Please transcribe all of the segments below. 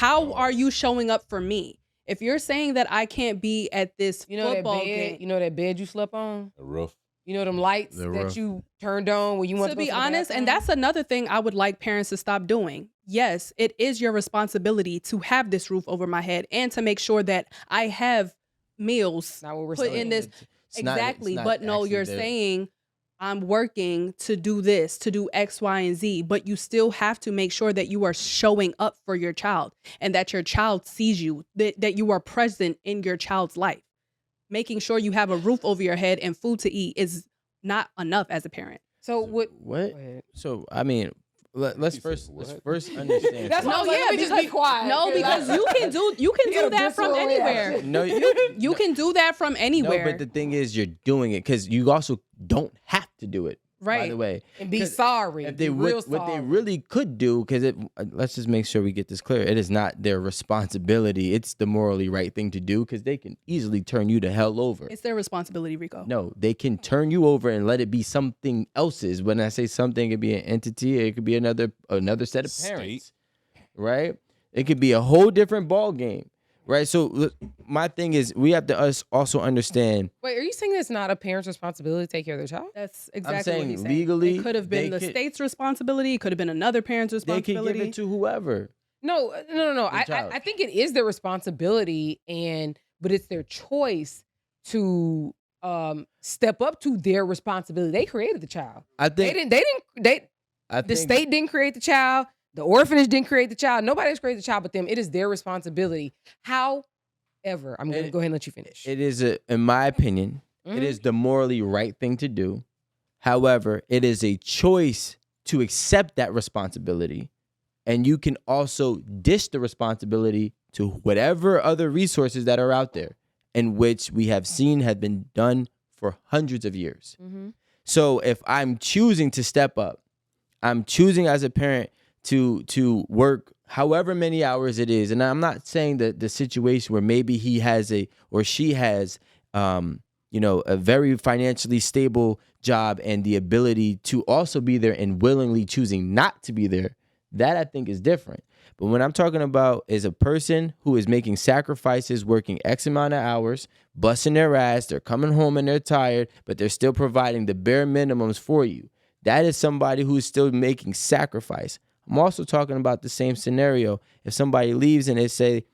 how are you showing up for me? If you're saying that I can't be at this football game. You know that bed you slept on? The roof. You know them lights that you turned on when you want to be honest, and that's another thing I would like parents to stop doing. Yes, it is your responsibility to have this roof over my head and to make sure that I have meals put in this. Exactly. But no, you're saying I'm working to do this, to do X, Y, and Z, but you still have to make sure that you are showing up for your child and that your child sees you, that you are present in your child's life. Making sure you have a roof over your head and food to eat is not enough as a parent. So what? So I mean, let's first understand. That's no, yeah. Just be quiet. No, because you can do that from anywhere. No, you can do that from anywhere. No, but the thing is, you're doing it because you also don't have to do it. Right. By the way, and be sorry. If they what they really could do, because let's just make sure we get this clear. It is not their responsibility. It's the morally right thing to do because they can easily turn you the hell over. It's their responsibility, Rico. No, they can turn you over and let it be something else's. When I say something, it could be an entity. It could be another set of parents. Right? It could be a whole different ball game. Right, so my thing is we have to also understand. Wait, are you saying it's not a parent's responsibility to take care of their child? That's exactly what he's saying. Legally, it could have been the state's responsibility. It could have been another parent's responsibility. They can give it to whoever. No. I think it is their responsibility, but it's their choice to step up to their responsibility. They created the child. I think the state didn't create the child. The orphanage didn't create the child. Nobody has created the child but them. It is their responsibility. However, I'm going to go ahead and let you finish. It is, in my opinion, it is the morally right thing to do. However, it is a choice to accept that responsibility. And you can also dish the responsibility to whatever other resources that are out there, in which we have seen have been done for hundreds of years. Mm-hmm. So if I'm choosing to step up, I'm choosing as a parent to work however many hours it is. And I'm not saying that the situation where maybe he has or she has, a very financially stable job and the ability to also be there and willingly choosing not to be there, that I think is different. But what I'm talking about is a person who is making sacrifices, working X amount of hours, busting their ass, they're coming home and they're tired, but they're still providing the bare minimums for you. That is somebody who is still making sacrifice. I'm also talking about the same scenario. If somebody leaves and they say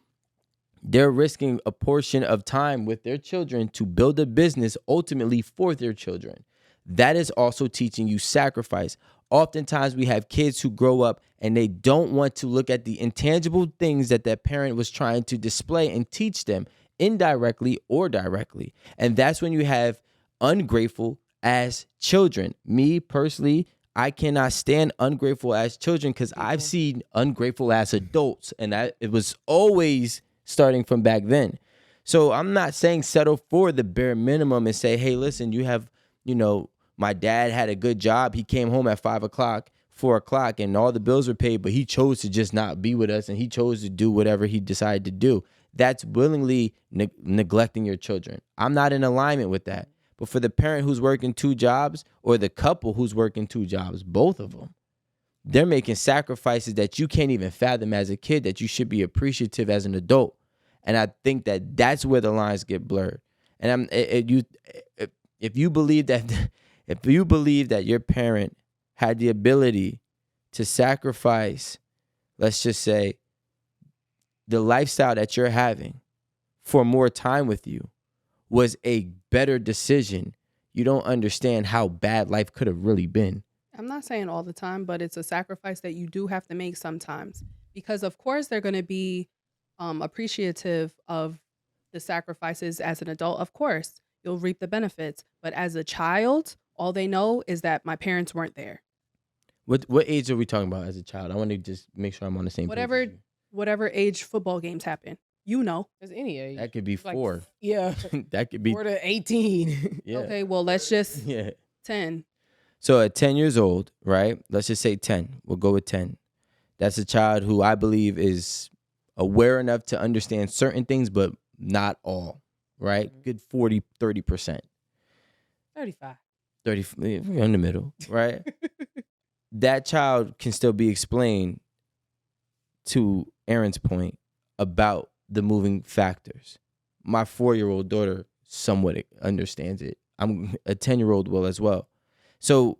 they're risking a portion of time with their children to build a business ultimately for their children, that is also teaching you sacrifice. Oftentimes we have kids who grow up and they don't want to look at the intangible things that their parent was trying to display and teach them indirectly or directly. And that's when you have ungrateful as children. Me personally, I cannot stand ungrateful as children because I've seen ungrateful as adults, and it was always starting from back then. So I'm not saying settle for the bare minimum and say, hey, listen, you have, my dad had a good job. He came home at 5 o'clock, 4 o'clock, and all the bills were paid, but he chose to just not be with us, and he chose to do whatever he decided to do. That's willingly neglecting your children. I'm not in alignment with that. But for the parent who's working 2 jobs or the couple who's working 2 jobs, both of them, they're making sacrifices that you can't even fathom as a kid that you should be appreciative as an adult. And I think that that's where the lines get blurred. And if you believe that your parent had the ability to sacrifice, let's just say, the lifestyle that you're having for more time with you, was a better decision, you don't understand how bad life could have really been. I'm not saying all the time, but it's a sacrifice that you do have to make sometimes. Because of course they're going to be appreciative of the sacrifices as an adult. Of course, you'll reap the benefits. But as a child, all they know is that my parents weren't there. What age are we talking about as a child? I want to just make sure I'm on the same page. Whatever age football games happen. There's any age. That could be 4. Yeah. That could be 4 to 18. Yeah. Okay, well, let's just 10. So at 10 years old, right? Let's just say 10. We'll go with 10. That's a child who I believe is aware enough to understand certain things, but not all, right? Mm-hmm. Good 40, 30%. 35. 30, in the middle, right? That child can still be explained to Aaron's point about the moving factors. My 4-year-old daughter somewhat understands it. I'm a 10-year-old will as well. So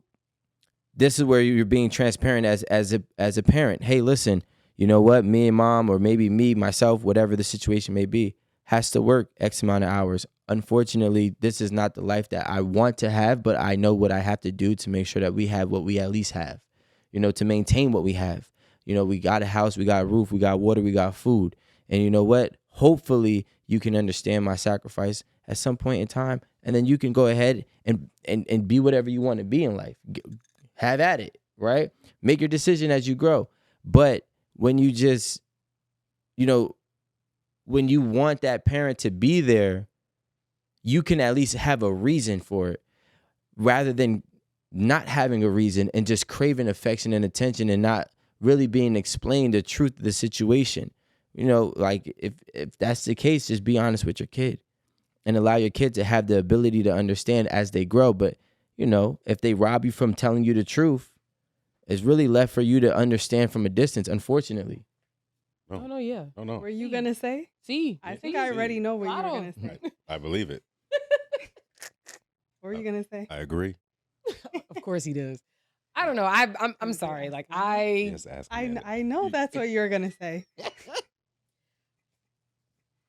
this is where you're being transparent as a parent. Hey, listen, you know what? Me and mom, or maybe me, myself, whatever the situation may be, has to work X amount of hours. Unfortunately, this is not the life that I want to have, but I know what I have to do to make sure that we have what we at least have, to maintain what we have. We got a house, we got a roof, we got water, we got food. And you know what? Hopefully you can understand my sacrifice at some point in time, and then you can go ahead and be whatever you want to be in life. Have at it, right? Make your decision as you grow. But when you just, when you want that parent to be there, you can at least have a reason for it, rather than not having a reason and just craving affection and attention and not really being explained the truth of the situation. Like if that's the case, just be honest with your kid and allow your kid to have the ability to understand as they grow. But, if they rob you from telling you the truth, it's really left for you to understand from a distance, unfortunately. No, yeah. No. What were you going to say? See. I think I already know what you were going to say. I believe it. What were you going to say? I agree. Of course he does. I don't know. I'm sorry. Like I know that's what you're going to say.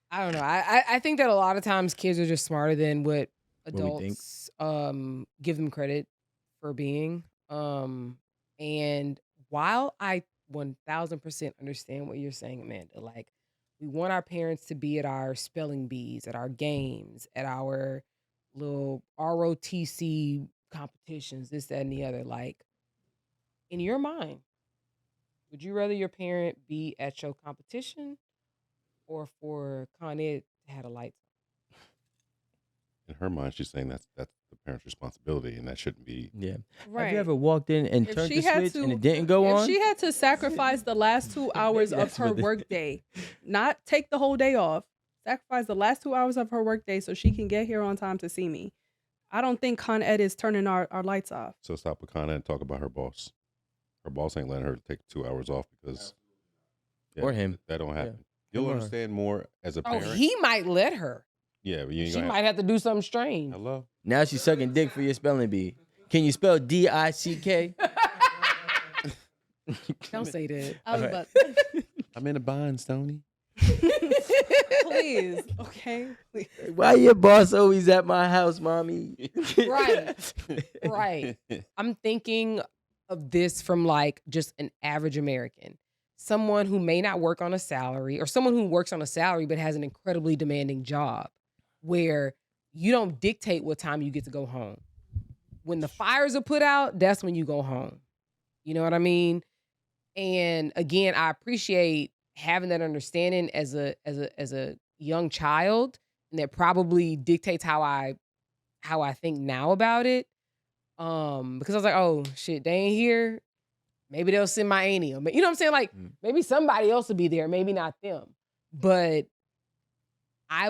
I don't know. I think that a lot of times kids are just smarter than what adults give them credit for being. And while I 1000% understand what you're saying, Amanda, like we want our parents to be at our spelling bees, at our games, at our little ROTC competitions, this, that, and the other. Like, in your mind, would you rather your parent be at your competition or for Con Ed to have a light? In her mind, she's saying that's the parent's responsibility, and that shouldn't be. Yeah. Right. Have you ever walked in and turned the switch and it didn't go on? If she had to sacrifice the last 2 hours of her workday, not take the whole day off, sacrifice the last 2 hours of her workday so she can get here on time to see me, I don't think Con Ed is turning our lights off. So stop with Con Ed and talk about her boss. Her boss ain't letting her take 2 hours off because. Or him. That don't happen. Yeah. You'll understand more as a parent. Oh, he might let her. Yeah, but you ain't she might have to do something strange. Hello? Now she's sucking dick for your spelling bee. Can you spell D-I-C-K? Don't say that. I'm in a bind, Stoney. Please, okay? Please. Why your boss always at my house, mommy? Right. I'm thinking of this from like just an average American. Someone who may not work on a salary, or someone who works on a salary but has an incredibly demanding job where you don't dictate what time you get to go home. When the fires are put out, that's when you go home. You know what I mean? And again, I appreciate having that understanding as a young child, and that probably dictates how I think now about it. Because I was like, oh shit, they ain't here. Maybe they'll send my auntie. You know what I'm saying? Like, maybe somebody else will be there, maybe not them. But I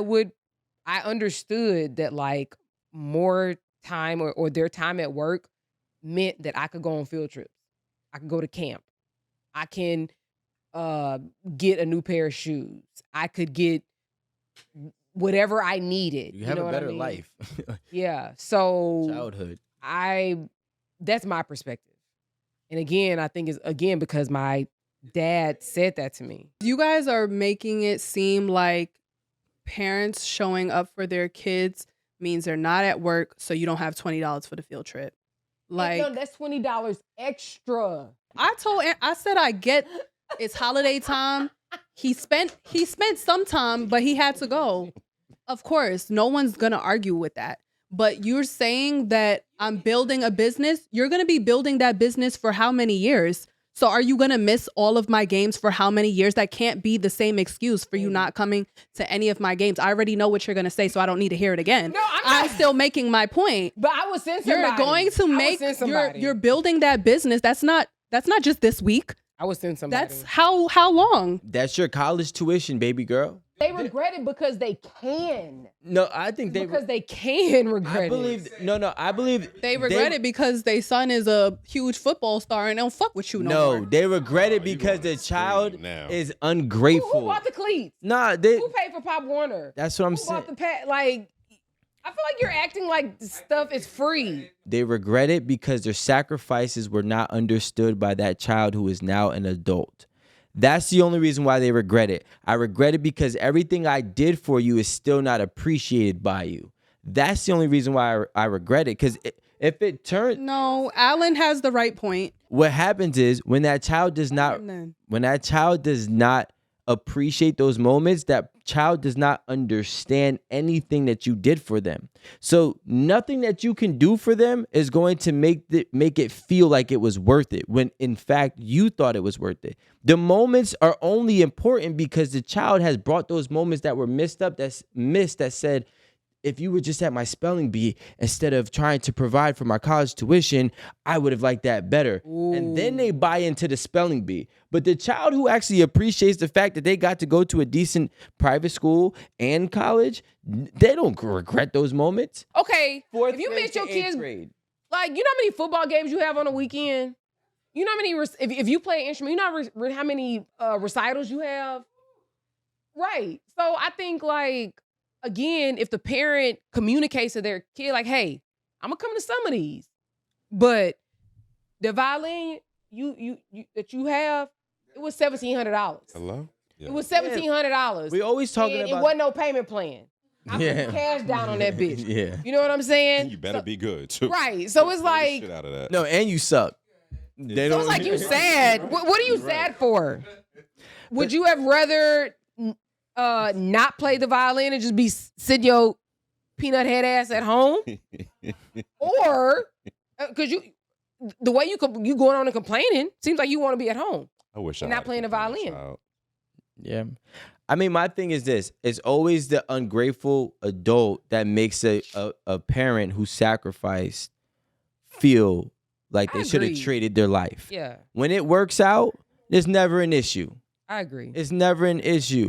understood that like more time or their time at work meant that I could go on field trips. I could go to camp. I can get a new pair of shoes. I could get whatever I needed. You have a better life. Yeah. So childhood. That's my perspective. And again, I think it's because my dad said that to me. You guys are making it seem like parents showing up for their kids means they're not at work, so you don't have $20 for the field trip. Like, no, that's $20 extra. I said I get it's holiday time. He spent some time, but he had to go. Of course, no one's gonna argue with that. But you're saying that I'm building a business. You're gonna be building that business for how many years? So are you gonna miss all of my games for how many years? That can't be the same excuse for you not coming to any of my games. I already know what you're gonna say, so I don't need to hear it again. No, I'm still making my point. But I would send somebody. You're going to make you're building that business. That's not just this week. I would send somebody. That's how long? That's your college tuition, baby girl. They regret it because they can. No, I think because they can regret I believe it. I believe They regret it because their son is a huge football star and don't fuck with you no more. they regret it because the child is ungrateful. Who bought the cleats? Nah, who paid for Pop Warner? That's what I'm who saying. Bought the pet? Like, I feel like you're acting like this stuff is free. They regret it because their sacrifices were not understood by that child who is now an adult. That's the only reason why they regret it. I regret it because everything I did for you is still not appreciated by you. That's the only reason why I regret it. Because if it turns... No, Alan has the right point. What happens is when that child does not appreciate those moments, that child does not understand anything that you did for them. So nothing that you can do for them is going to make it feel like it was worth it, when in fact you thought it was worth it. The moments are only important because the child has brought those moments that were that said, if you were just at my spelling bee instead of trying to provide for my college tuition, I would have liked that better. Ooh. And then they buy into the spelling bee. But the child who actually appreciates the fact that they got to go to a decent private school and college, they don't regret those moments. Okay, if you miss your kids, like, you know how many football games you have on a weekend? You know how many, if you play an instrument, you know how many recitals you have? Right. So I think, like, again, if the parent communicates to their kid, like, hey, I'm gonna come to some of these, but the violin that you have, it was $1,700. Hello? Yeah. It was $1,700. We always talking about... It wasn't no payment plan. I put cash down on that bitch. Yeah. You know what I'm saying? And you better be good, too. Right. So it's like... Shit out of that. No, and you suck. So it's like you sad. What are you sad for? Would you have rather... not play the violin and just be sitting your peanut head ass at home, or because the way you going on and complaining seems like you want to be at home. I wish and not playing the violin. Yeah, I mean, my thing is this: it's always the ungrateful adult that makes a parent who sacrificed feel like they should have traded their life. Yeah, when it works out, there's never an issue. I agree. It's never an issue.